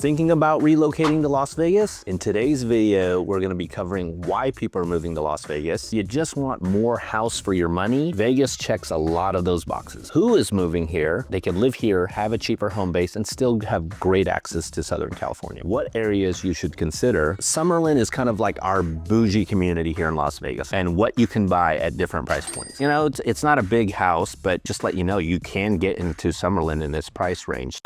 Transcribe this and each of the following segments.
Thinking about relocating to Las Vegas? In today's video, we're going to be covering why people are moving to Las Vegas. You just want more house for your money? Vegas checks a lot of those boxes. Who is moving here? They can live here, have a cheaper home base, and still have great access to Southern California. What areas you should consider? Summerlin is kind of like our bougie community here in Las Vegas, and what you can buy at different price points. You know, it's not a big house, but just let you know, you can get into Summerlin in this price range.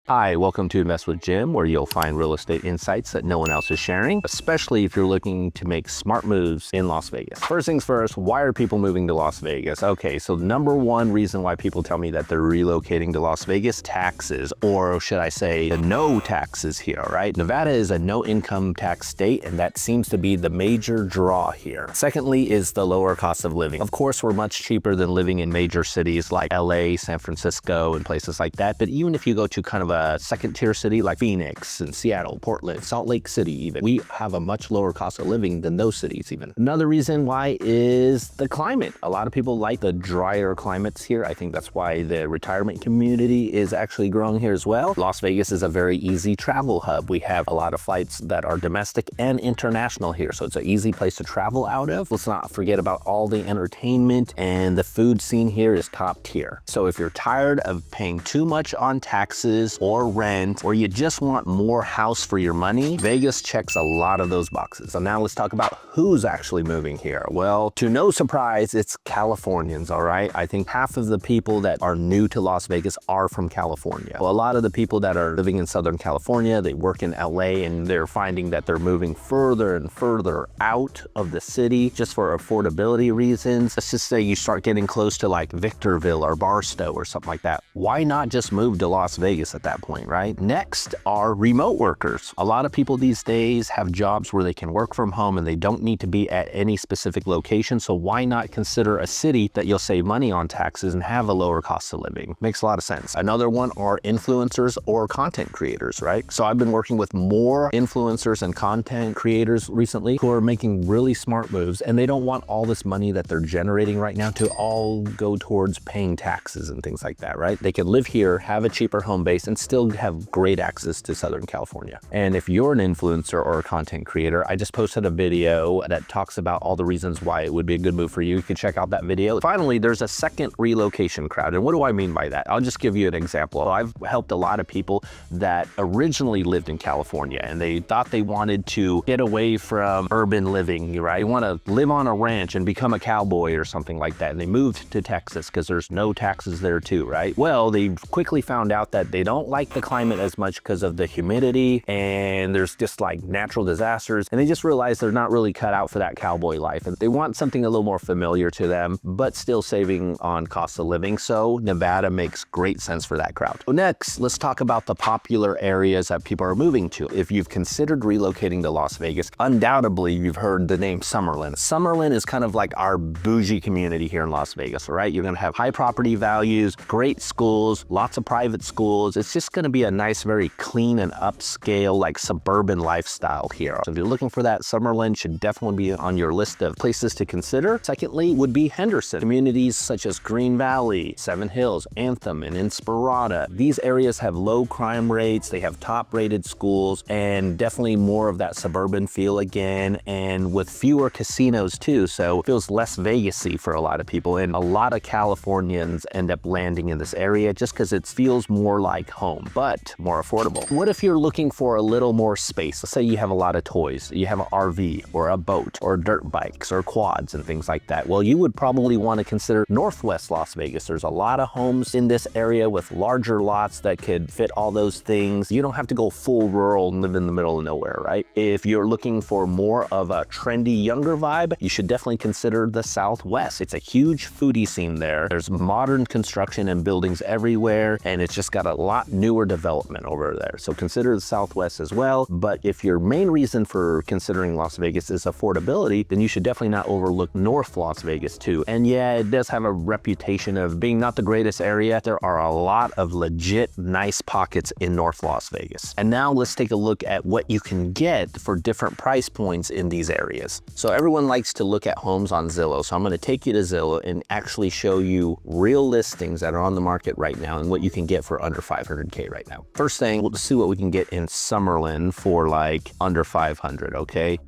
Hi, welcome to Invest with Jim, where you'll find real estate insights that no one else is sharing, especially if you're looking to make smart moves in Las Vegas. First things first, why are people moving to Las Vegas? Okay, so number one reason why people tell me that they're relocating to Las Vegas, taxes, or should I say no taxes here, right? Nevada is a no income tax state, and that seems to be the major draw here. Secondly is the lower cost of living. Of course, we're much cheaper than living in major cities like LA, San Francisco, and places like that, but even if you go to kind of a second tier city like Phoenix and Seattle, Portland, Salt Lake City even, we have a much lower cost of living than those cities even. Another reason why is the climate. A lot of people like the drier climates here. I think that's why the retirement community is actually growing here as well. Las Vegas is a very easy travel hub. We have a lot of flights that are domestic and international here, so it's an easy place to travel out of. Let's not forget about all the entertainment, and the food scene here is top tier. So if you're tired of paying too much on taxes or rent, or you just want more house for your money, Vegas checks a lot of those boxes. So now let's talk about who's actually moving here. Well, to no surprise, it's Californians, all right? I think half of the people that are new to Las Vegas are from California. Well, a lot of the people that are living in Southern California, they work in LA, and they're finding that they're moving further and further out of the city just for affordability reasons. Let's just say you start getting close to like Victorville or Barstow or something like that. Why not just move to Las Vegas at that point, right? Next are remote workers. A lot of people these days have jobs where they can work from home and they don't need to be at any specific location. So why not consider a city that you'll save money on taxes and have a lower cost of living? Makes a lot of sense. Another one are influencers or content creators, right? So I've been working with more influencers and content creators recently who are making really smart moves, and they don't want all this money that they're generating right now to all go towards paying taxes and things like that, right? They can live here, have a cheaper home base, and still have great access to Southern California. And if you're an influencer or a content creator, I just posted a video that talks about all the reasons why it would be a good move for you. You can check out that video. Finally, there's a second relocation crowd. And what do I mean by that? I'll just give you an example. I've helped a lot of people that originally lived in California, and they thought they wanted to get away from urban living, right? They want to live on a ranch and become a cowboy or something like that. And they moved to Texas because there's no taxes there too, right? Well, they quickly found out that they don't like the climate as much because of the humidity, and there's just like natural disasters, and they just realized they're not really cut out for that cowboy life, and they want something a little more familiar to them but still saving on cost of living. So Nevada makes great sense for that crowd. So next, let's talk about the popular areas that people are moving to. If you've considered relocating to Las Vegas, undoubtedly you've heard the name Summerlin. Summerlin is kind of like our bougie community here in Las Vegas, right? You're going to have high property values, great schools, lots of private schools. It's just going to be a nice, very clean and upscale, like suburban lifestyle here. So if you're looking for that, Summerlin should definitely be on your list of places to consider. Secondly would be Henderson. Communities such as Green Valley, Seven Hills, Anthem, and Inspirada. These areas have low crime rates, they have top rated schools, and definitely more of that suburban feel again, and with fewer casinos too, so it feels less Vegas-y for a lot of people. And a lot of Californians end up landing in this area just because it feels more like home, but more affordable. What if you're looking for a little more space? Let's say you have a lot of toys, you have an RV or a boat or dirt bikes or quads and things like that. Well, you would probably want to consider Northwest Las Vegas. There's a lot of homes in this area with larger lots that could fit all those things. You don't have to go full rural and live in the middle of nowhere, right? If you're looking for more of a trendy, younger vibe, you should definitely consider the Southwest. It's a huge foodie scene there. There's modern construction and buildings everywhere, and it's just got a lot newer development over there. So consider the Southwest as well. But if your main reason for considering Las Vegas is affordability, then you should definitely not overlook North Las Vegas too. And yeah, it does have a reputation of being not the greatest area. There are a lot of legit nice pockets in North Las Vegas. And now let's take a look at what you can get for different price points in these areas. So everyone likes to look at homes on Zillow. So I'm going to take you to Zillow and actually show you real listings that are on the market right now and what you can get for under 500K right now. First thing, we'll see what we can get in Summerlin for like under 500, okay?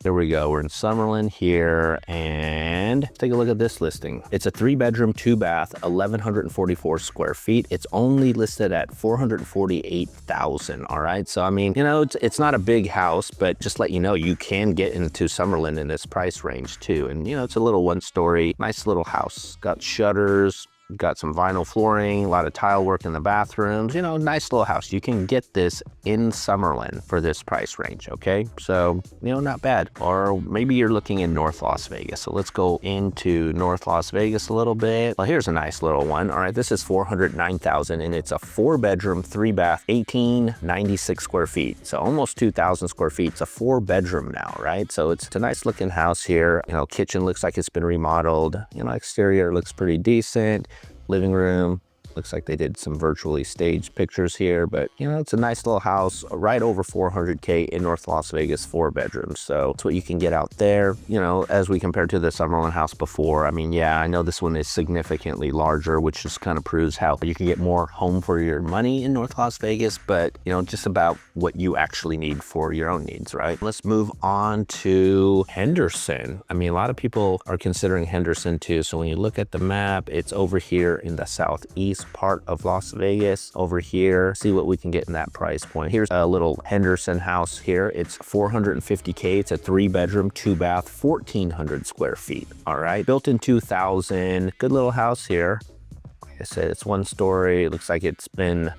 There we go, we're in Summerlin here, and take a look at this listing. It's a 3-bedroom, 2-bath, 1,144 square feet. It's only listed at $448,000, all right? So, I mean, you know, it's not a big house, but just let you know, you can get into Summerlin in this price range too. And, you know, it's a little 1-story, nice little house. Got shutters, got some vinyl flooring, a lot of tile work in the bathrooms, you know, nice little house. You can get this in Summerlin for this price range, okay? So, you know, not bad. Or maybe you're looking in North Las Vegas. So let's go into North Las Vegas a little bit. Well, here's a nice little one. All right, this is $409,000 and it's a 4-bedroom, 3-bath, 1,896 square feet. So almost 2,000 square feet. It's a 4-bedroom now, right? So it's a nice looking house here. You know, kitchen looks like it's been remodeled. You know, exterior looks pretty decent. Living room, looks like they did some virtually staged pictures here, but you know, it's a nice little house, right over 400K in North Las Vegas, 4 bedrooms. So that's what you can get out there, you know, as we compared to the Summerlin house before. I mean, yeah, I know this one is significantly larger, which just kind of proves how you can get more home for your money in North Las Vegas, but you know, just about what you actually need for your own needs, right? Let's move on to Henderson. I mean, a lot of people are considering Henderson too. So when you look at the map, it's over here in the southeast part of Las Vegas. Over here, see what we can get in that price point. Here's a little Henderson house here. It's 450K. It's a 3-bedroom, 2-bath, 1,400 square feet. All right, built in 2000. Good little house here. Like I said, it's 1-story. It looks like it's been,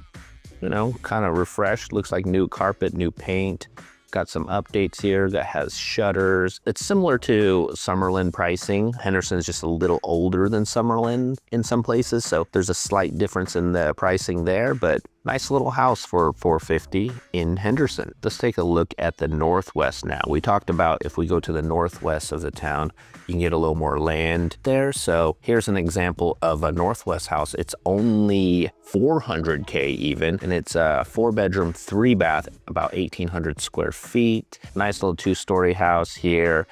you know, kind of refreshed. Looks like new carpet, new paint. Got some updates here that has shutters. It's similar to Summerlin pricing. Henderson is just a little older than Summerlin in some places, so there's a slight difference in the pricing there, but nice little house for $450 in Henderson. Let's take a look at the Northwest now. We talked about if we go to the Northwest of the town, you can get a little more land there. So here's an example of a Northwest house. It's only 400K even, and it's a 4-bedroom, 3-bath, about 1,800 square feet. Nice little 2-story house here,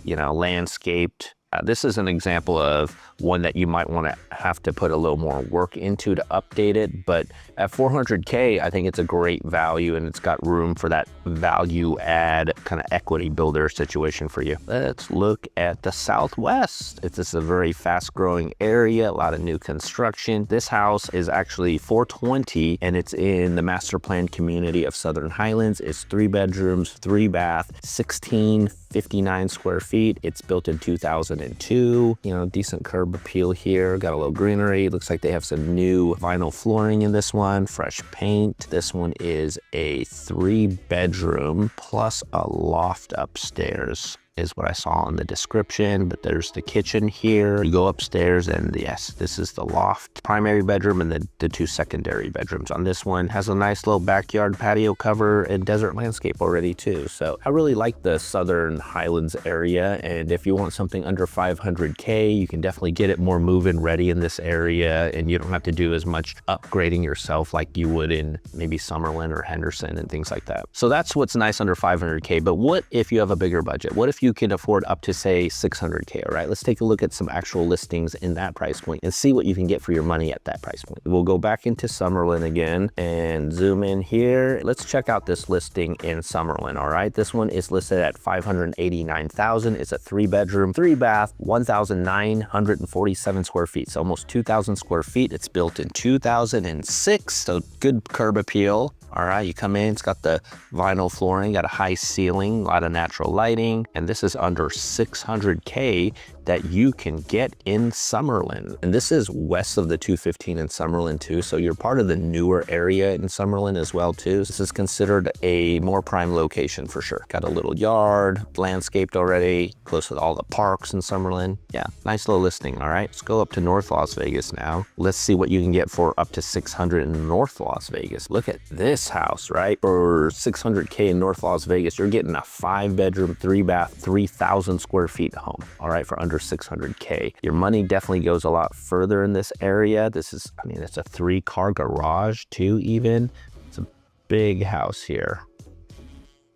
you know, landscaped. This is an example of one that you might want to have to put a little more work into to update it, but at 400K, I think it's a great value and it's got room for that value add kind of equity builder situation for you. Let's look at the Southwest. It's just a very fast growing area, a lot of new construction. This house is actually 420 and it's in the master plan community of Southern Highlands. It's 3 bedrooms, 3-bath, 1,659 square feet. It's built in 2002, you know, decent curb appeal here. Got a little greenery. Looks like they have some new vinyl flooring in this one, fresh paint. This one is a 3-bedroom plus a loft upstairs, is what I saw in the description, but there's the kitchen here. You go upstairs and yes, this is the loft, primary bedroom, and the 2 secondary bedrooms. On this one has a nice little backyard patio cover and desert landscape already too. So I really like the Southern Highlands area, and if you want something under 500K, you can definitely get it more move-in ready in this area, and you don't have to do as much upgrading yourself like you would in maybe Summerlin or Henderson and things like that. So that's what's nice under 500K, but what if you have a bigger budget? What if you can afford up to say 600K, all right? Let's take a look at some actual listings in that price point and see what you can get for your money at that price point. We'll go back into Summerlin again and zoom in here. Let's check out this listing in Summerlin, all right? This one is listed at $589,000. It's a 3-bedroom, 3-bath, 1,947 square feet. So almost 2,000 square feet. It's built in 2006, so good curb appeal. All right, you come in, it's got the vinyl flooring, got a high ceiling, a lot of natural lighting, and this is under 600K that you can get in Summerlin. And this is west of the 215 in Summerlin too, so you're part of the newer area in Summerlin as well too. This is considered a more prime location for sure. Got a little yard, landscaped already, close to all the parks in Summerlin. Yeah, nice little listing, all right? Let's go up to North Las Vegas now. Let's see what you can get for up to 600 in North Las Vegas. Look at this house, right? For 600K in North Las Vegas, you're getting a 5-bedroom, 3-bath, 3,000 square feet home, all right, for under 600K. Your money definitely goes a lot further in this area. This is, I mean, it's a 3-car garage too even. It's a big house here.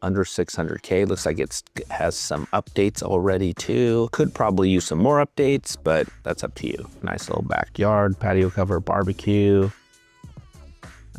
Under 600K. Looks like it has some updates already too. Could probably use some more updates, but that's up to you. Nice little backyard, patio cover, barbecue.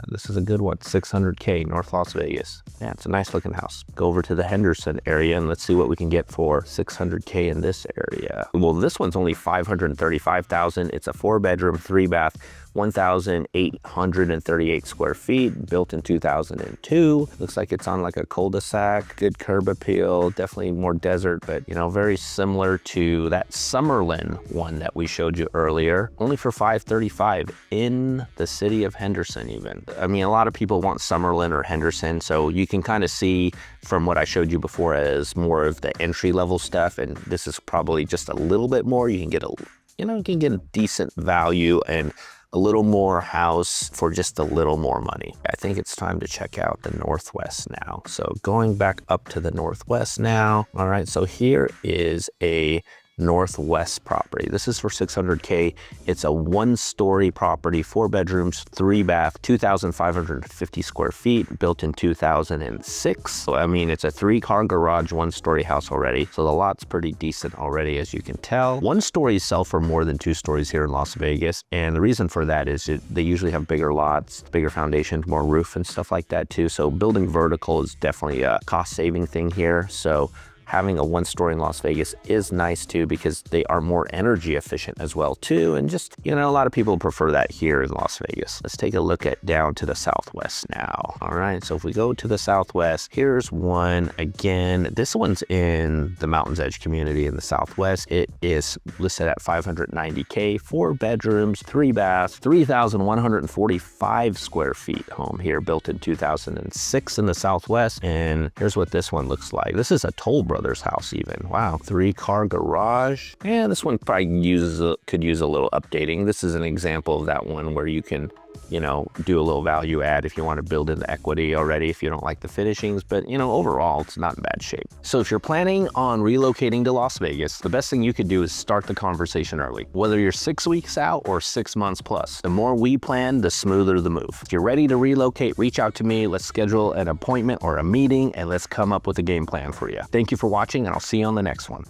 This is a good one, 600K, North Las Vegas. Yeah, it's a nice looking house. Go over to the Henderson area and let's see what we can get for 600K in this area. Well, this one's only 535,000. It's a 4-bedroom, 3-bath, 1,838 square feet, built in 2002. Looks like it's on like a cul-de-sac, good curb appeal, definitely more desert, but you know, very similar to that Summerlin one that we showed you earlier, only for 535 in the city of Henderson even. I mean, a lot of people want Summerlin or Henderson, so you can kind of see from what I showed you before as more of the entry-level stuff, and this is probably just a little bit more. You can get a, you know, you can get a decent value and a little more house for just a little more money. I think it's time to check out the Northwest now. So going back up to the Northwest now. All right, so here is a Northwest property. This is for 600K. It's a 1-story property, 4 bedrooms, 3-bath, 2,550 square feet, built in 2006. So, I mean, it's a 3-car garage, 1-story house already. So the lot's pretty decent already, as you can tell. 1-stories sell for more than 2 stories here in Las Vegas. And the reason for that is they usually have bigger lots, bigger foundations, more roof and stuff like that too. So building vertical is definitely a cost-saving thing here. So having a 1-story in Las Vegas is nice too, because they are more energy efficient as well too. And just, you know, a lot of people prefer that here in Las Vegas. Let's take a look at down to the Southwest now. All right, so if we go to the Southwest, here's one again. This one's in the Mountains Edge community in the Southwest. It is listed at 590K, 4 bedrooms, 3 baths, 3,145 square feet home here, built in 2006 in the Southwest. And here's what this one looks like. This is a Toll Brothers house even. Wow, 3-car garage. Yeah, this one probably could use a little updating. This is an example of that one where you can, you know, do a little value add if you want to build in the equity already, if you don't like the finishings, but you know, overall it's not in bad shape. So if you're planning on relocating to Las Vegas, the best thing you could do is start the conversation early. Whether you're 6 weeks out or 6 months plus, the more we plan, the smoother the move. If you're ready to relocate, reach out to me. Let's schedule an appointment or a meeting and let's come up with a game plan for you. Thank you for watching, and I'll see you on the next one.